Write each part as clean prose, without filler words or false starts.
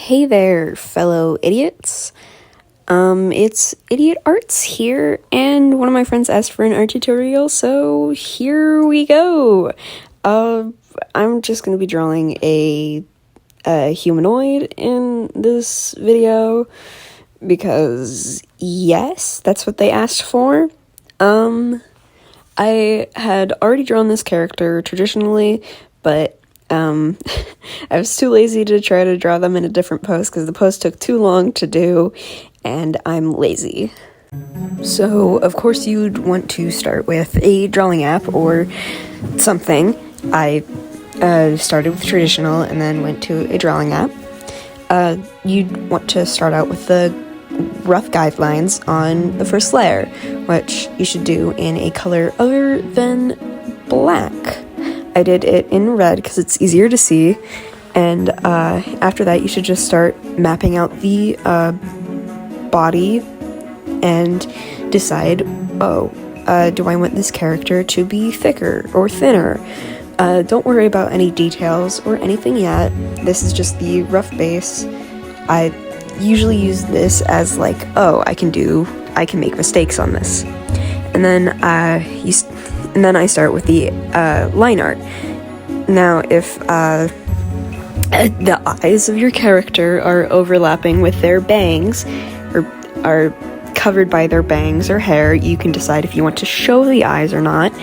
Hey there, fellow idiots. It's Idiot Arts here, and one of my friends asked for an art tutorial, so here we go. I'm just gonna be drawing a humanoid in this video, because yes, that's what they asked for. I had already drawn this character traditionally, but I was too lazy to try to draw them in a different pose because the pose took too long to do, and I'm lazy. So, of course, you'd want to start with a drawing app or something. I started with traditional and then went to a drawing app. You'd want to start out with the rough guidelines on the first layer, which you should do in a color other than black. I did it in red because it's easier to see, and after that you should just start mapping out the body and decide, do I want this character to be thicker or thinner? Don't worry about any details or anything yet. This is just the rough base. I usually use this as like, I can make mistakes on this. And then I start with the line art. Now, if the eyes of your character are overlapping with their bangs, or are covered by their bangs or hair, you can decide if you want to show the eyes or not.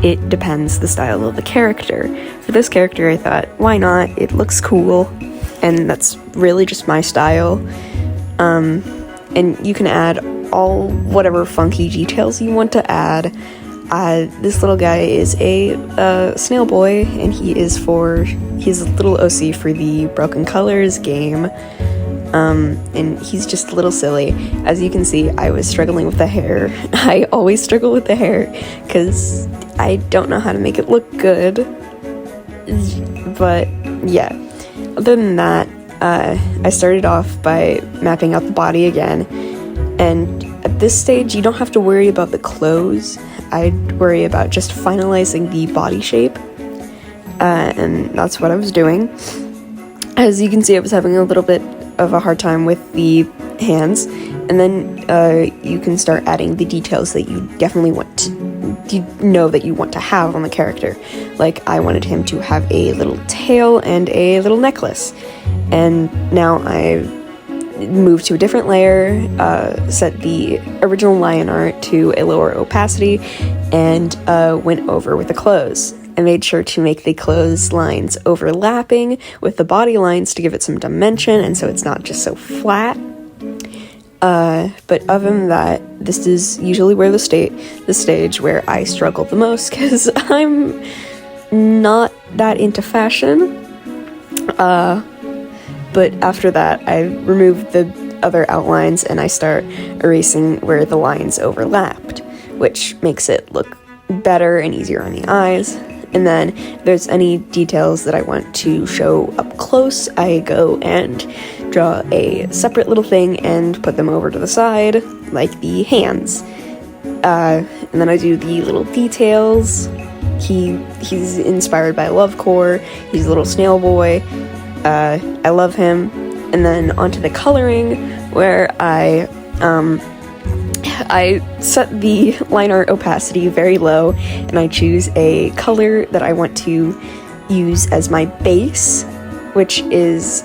It depends the style of the character. For this character, I thought, why not? It looks cool, and that's really just my style. And you can add all whatever funky details you want to add. This little guy is a snail boy, and he's a little OC for the Broken Colors game, and he's just a little silly. As you can see, I was struggling with the hair. I always struggle with the hair, because I don't know how to make it look good, but yeah. Other than that, I started off by mapping out the body again, and at this stage, you don't have to worry about the clothes. I'd worry about just finalizing the body shape, and that's what I was doing. As you can see, I was having a little bit of a hard time with the hands, and then you can start adding the details that you definitely that you want to have on the character. Like, I wanted him to have a little tail and a little necklace, and now I've moved to a different layer, set the original lion art to a lower opacity, and went over with the clothes. I made sure to make the clothes lines overlapping with the body lines to give it some dimension, and so it's not just so flat. But other than that, this is usually where the stage where I struggle the most, because I'm not that into fashion. But after that, I remove the other outlines and I start erasing where the lines overlapped, which makes it look better and easier on the eyes. And then if there's any details that I want to show up close, I go and draw a separate little thing and put them over to the side, like the hands. And then I do the little details. He's inspired by Lovecore. He's a little snail boy. I love him. And then onto the coloring, where I set the line art opacity very low, and I choose a color that I want to use as my base, which is,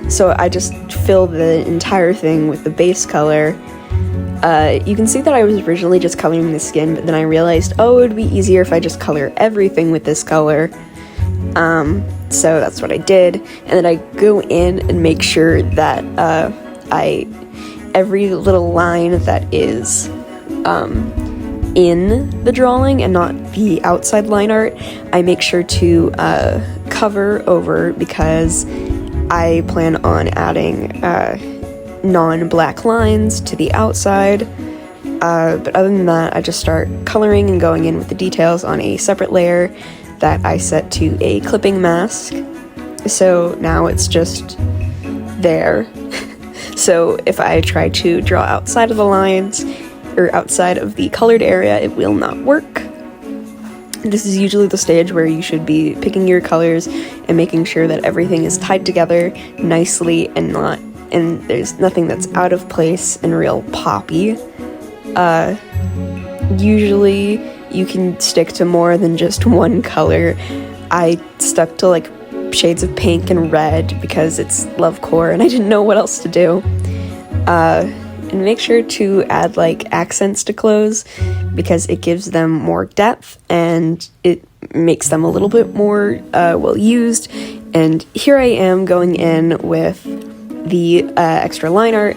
so I just fill the entire thing with the base color. You can see that I was originally just coloring the skin, but then I realized, it would be easier if I just color everything with this color. So that's what I did, and then I go in and make sure that every little line that is in the drawing and not the outside line art, I make sure to cover over, because I plan on adding non-black lines to the outside. But other than that, I just start coloring and going in with the details on a separate layer that I set to a clipping mask. So now it's just there. So if I try to draw outside of the lines or outside of the colored area, it will not work. This is usually the stage where you should be picking your colors and making sure that everything is tied together nicely and there's nothing that's out of place and real poppy. Usually you can stick to more than just one color. I stuck to like shades of pink and red because it's lovecore and I didn't know what else to do. And make sure to add like accents to clothes because it gives them more depth and it makes them a little bit more well used. And here I am going in with the extra line art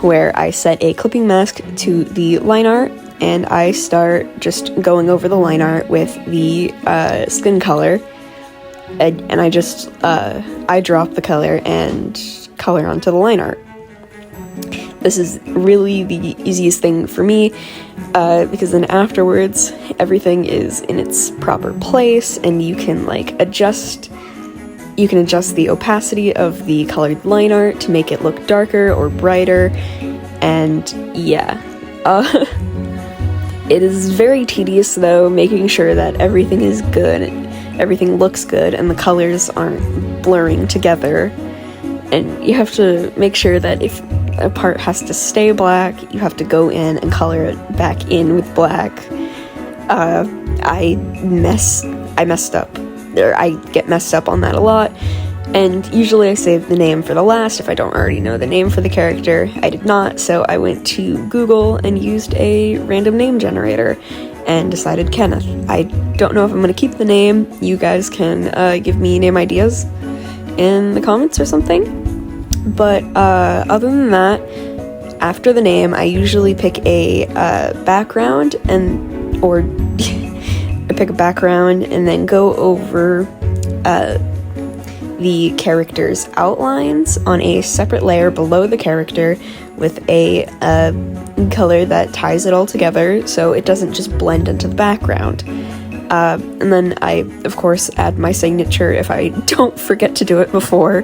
where I set a clipping mask to the line art and I start just going over the line art with the skin color and I just I drop the color and color onto the line art. This is really the easiest thing for me because then afterwards everything is in its proper place and you can like adjust the opacity of the colored line art to make it look darker or brighter. And yeah, it is very tedious though, making sure that everything is good, everything looks good and the colors aren't blurring together. And you have to make sure that if a part has to stay black, you have to go in and color it back in with black. I messed up. I get messed up on that a lot. And usually I save the name for the last if I don't already know the name for the character. I did not, so I went to Google and used a random name generator and decided Kenneth. I don't know if I'm going to keep the name. You guys can give me name ideas in the comments or something. But other than that, after the name, I usually pick a background I pick a background and then go over the character's outlines on a separate layer below the character with a color that ties it all together so it doesn't just blend into the background. And then I, of course, add my signature if I don't forget to do it before.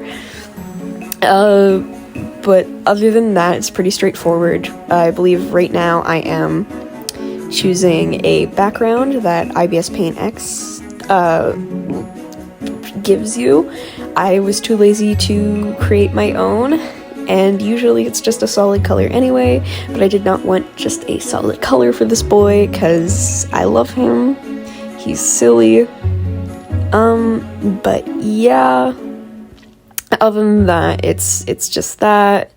But other than that, it's pretty straightforward. I believe right now I am choosing a background that IBS Paint X gives you. I was too lazy to create my own, and usually it's just a solid color anyway, but I did not want just a solid color for this boy because I love him. He's silly. But yeah, other than that, it's just that.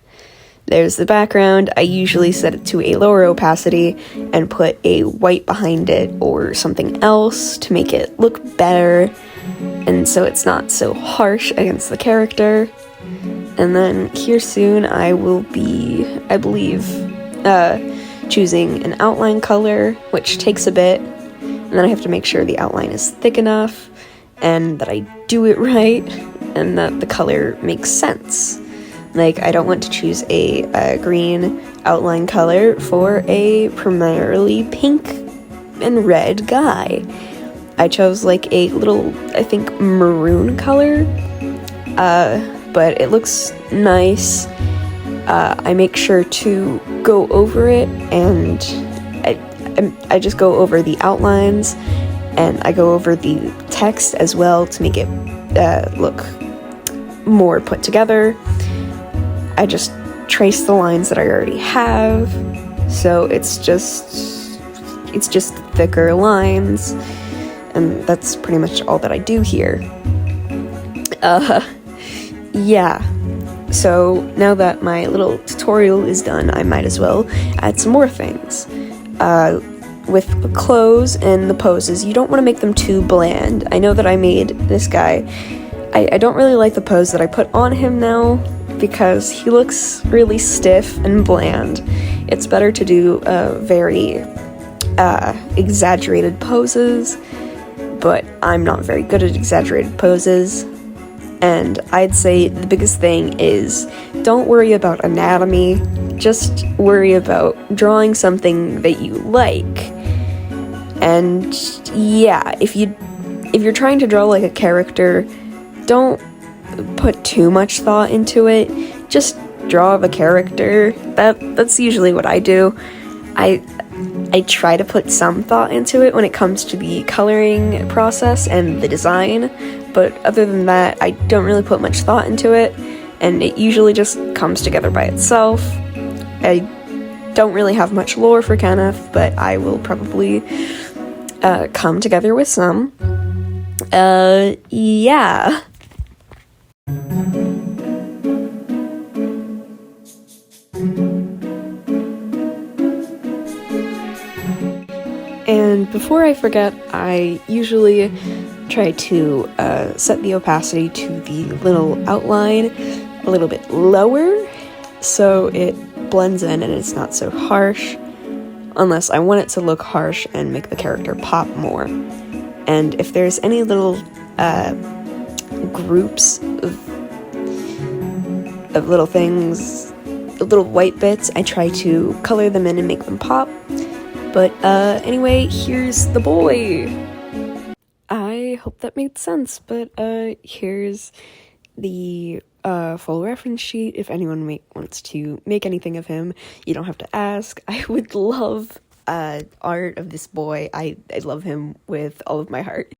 There's the background. I usually set it to a lower opacity and put a white behind it or something else to make it look better, and so it's not so harsh against the character. And then here soon I will be, I believe, choosing an outline color, which takes a bit, and then I have to make sure the outline is thick enough and that I do it right and that the color makes sense. Like, I don't want to choose a green outline color for a primarily pink and red guy. I chose like a little, I think, maroon color, but it looks nice. I make sure to go over it, and I just go over the outlines, and I go over the text as well to make it look more put together. I just trace the lines that I already have, so it's just thicker lines, and that's pretty much all that I do here. Yeah. So now that my little tutorial is done, I might as well add some more things. With the clothes and the poses, you don't want to make them too bland. I know that I made this guy. I don't really like the pose that I put on him now, because he looks really stiff and bland. It's better to do very exaggerated poses, but I'm not very good at exaggerated poses. And I'd say the biggest thing is don't worry about anatomy, just worry about drawing something that you like. And yeah, if you're trying to draw like a character, don't put too much thought into it. Just draw the character. That's usually what I do. I try to put some thought into it when it comes to the coloring process and the design, but other than that, I don't really put much thought into it, and it usually just comes together by itself. I don't really have much lore for Kenneth, but I will probably come together with some. Yeah. And before I forget, I usually try to set the opacity to the little outline a little bit lower so it blends in and it's not so harsh, unless I want it to look harsh and make the character pop more. And if there's any little groups of little things, little white bits, I try to color them in and make them pop. But anyway, here's the boy. I hope that made sense, but here's the full reference sheet. If anyone wants to make anything of him, you don't have to ask. I would love art of this boy. I love him with all of my heart.